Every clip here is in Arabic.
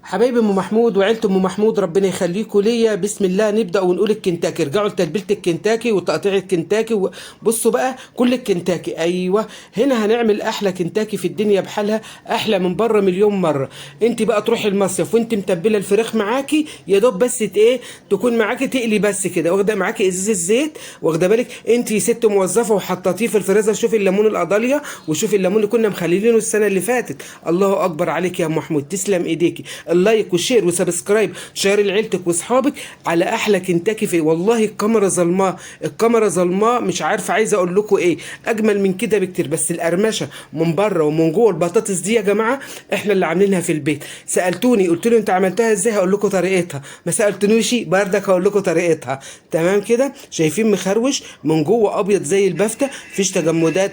حبايبي ام محمود وعيله ام محمود، ربنا يخليكم ليا. بسم الله نبدا ونقول الكنتاكي. ارجعوا لتتبيله الكنتاكي وتقطيع الكنتاكي بصوا بقى كل الكنتاكي. ايوه، هنا هنعمل احلى كنتاكي في الدنيا بحالها، احلى من بره مليون مره. انت بقى تروحي المصيف وانت متبله الفراخ معاكي، يا دوب بس ايه تكون معاكي تقلي بس كده، واخده معاكي ازازه زيت، واخده بالك انت ست موظفه وحطيتيه في الفريزر. شوفي الليمون القضاليا وشوفي الليمون اللي كنا مخليينه السنه اللي فاتت. الله اكبر عليك يا ام محمود، تسلم ايديكي. اللايك والشير وسبسكرايب، شير لعيلتك واصحابك على احلى كنتاكي. في والله الكاميرا ظلماه، الكاميرا ظلماه، مش عارفه عايزه اقول لكم ايه اجمل من كده بكتير. بس القرمشه من بره ومن جوه، البطاطس دي يا جماعه احنا اللي عاملينها في البيت. سالتوني قلت له انت عملتها ازاي، هقول لكم طريقتها. ما سالتنيش بردك هقول لكم طريقتها. تمام كده، شايفين مخروش من جوه ابيض زي البفته، مفيش تجمدات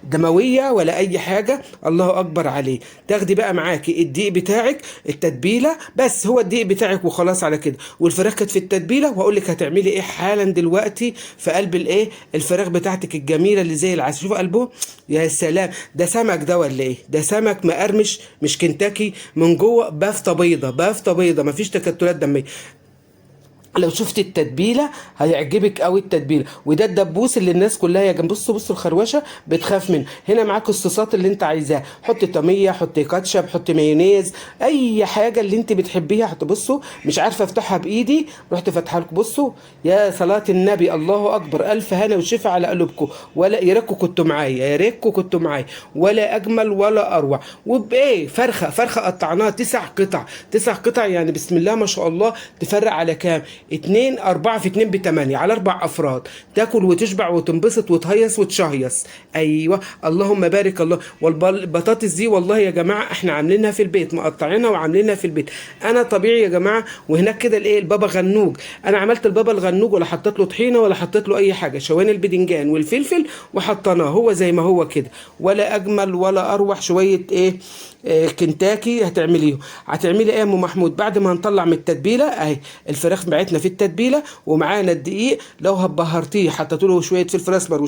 دمويه ولا اي حاجه. الله اكبر عليه. تاخدي بقى معاكي الدقيق بتاعك، التتبيله بس، هو الدقيق بتاعك وخلاص على كده. والفراخ كانت في التتبيله، وهقول لك هتعملي ايه حالا دلوقتي في قلب الايه الفراخ بتاعتك الجميله اللي زي العسل. شوفوا قلبه، يا سلام. ده سمك ده ولا ايه؟ ده سمك مقرمش، مش كنتاكي. من جوه بافته بيضه، بافته بيضه، مفيش تكتلات دميه. لو شفت التتبيله هيعجبك قوي التتبيله. وده الدبوس اللي الناس كلها يا جنب، بصوا الخروشه بتخاف منه. هنا معاك الصوصات اللي انت عايزاها، حط طميه، حط كاتشب، حط مايونيز، اي حاجه اللي انت بتحبيها حط. بصوا مش عارفه افتحها بايدي، رحت فاتحه لكم. بصوا يا صلاه النبي، الله اكبر، الف هنا وشفا على قلوبكم. ولا يا ريتكم كنتوا معايا، يا ريتكم كنتوا معايا. ولا اجمل ولا اروع. وبايه فرخه، فرخه قطعناها 9 قطع، 9 قطع يعني بسم الله ما شاء الله. تفرق على كام؟ 4 في 2 ب8 على 4 افراد. تاكل وتشبع وتنبسط وتهيص وتشهيص. ايوه اللهم بارك الله. والبطاطس دي والله يا جماعه احنا عاملينها في البيت، مقطعينها وعاملينها في البيت. انا طبيعي يا جماعه. وهناك كده الايه البابا غنوج، انا عملت البابا الغنوج ولا حطيت له طحينه ولا حطيت له اي حاجه، شوان البدنجان والفلفل وحطيناه هو زي ما هو كده. ولا اجمل ولا اروح. شويه ايه كنتاكي هتعمليه. هتعملي ايه يا ام محمود؟ بعد ما هنطلع من التتبيله اهي الفراخ بتاعتنا في التتبيله، ومعانا الدقيق. لو هتبهرتيه حطيت له شويه فلفل اسمر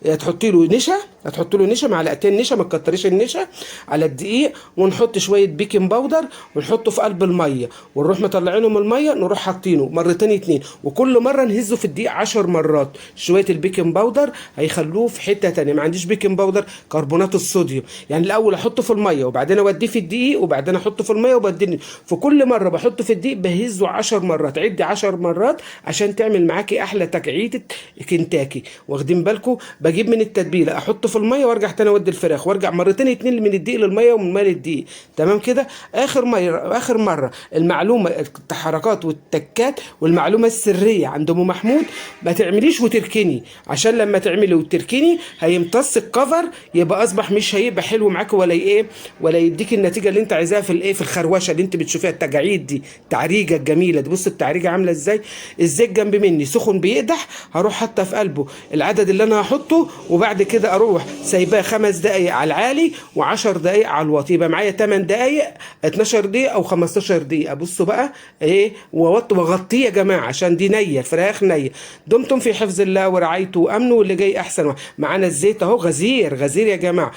هتحطي له نشا، هتحطي له نشا، معلقتين نشا، ما تكتريش النشا على الدقيق. ونحط شويه بيكنج باودر ونحطه في قلب الميه، ونروح مطلعينه من الميه، نروح حاطينه مرتين 2، وكل مره نهزه في الدقيق 10 مرات. شويه البيكنج باودر هيخلوه في حته تانيه. ما عنديش بيكنج باودر، كربونات الصوديوم. يعني الاول احطه في الميه وبعدين اوديه في الدقيق وبعدين احطه في الميه وبعدين في كل مره بحطه في الدقيق بهزه 10 مرات. عدي 10 مرات عشان تعمل معاكي احلى تجعيده كنتاكي. واخدين بالكم؟ بجيب من التتبيله احطه في الميه وارجع تاني اودي الفراخ، وارجع مرتين 2 من الدقيق للميه ومن الميه للدقيق. تمام كده. اخر مره المعلومه التحركات والتكات والمعلومه السريه عند ام محمود، ما تعمليش وتركني، عشان لما تعملي وتركني هيمتص الكفر، يبقى اصبح مش هيبقى حلو معاكي ولا ايه، ولا يديك النتيجه اللي انت عايزاها في الايه في الخروشه اللي انت بتشوفيها التجاعيد دي. التعريجه الجميله دي، بص التعريجه عامله ازاي. الزيت جنب مني سخن بيقدح، هروح حاطه في قلبه العدد اللي انا هحطه، وبعد كده اروح سايباه 5 دقائق على العالي و10 دقائق على الواطي، يبقى معايا 8 دقائق، 12 دقيقه او 15 دقيقه. بصوا بقى ايه، واغطيه يا جماعه عشان دي نيه، فراخ نيه. دمتم في حفظ الله ورعايته وامنه، واللي جاي احسن. معانا الزيت اهو غزير غزير يا جماعه.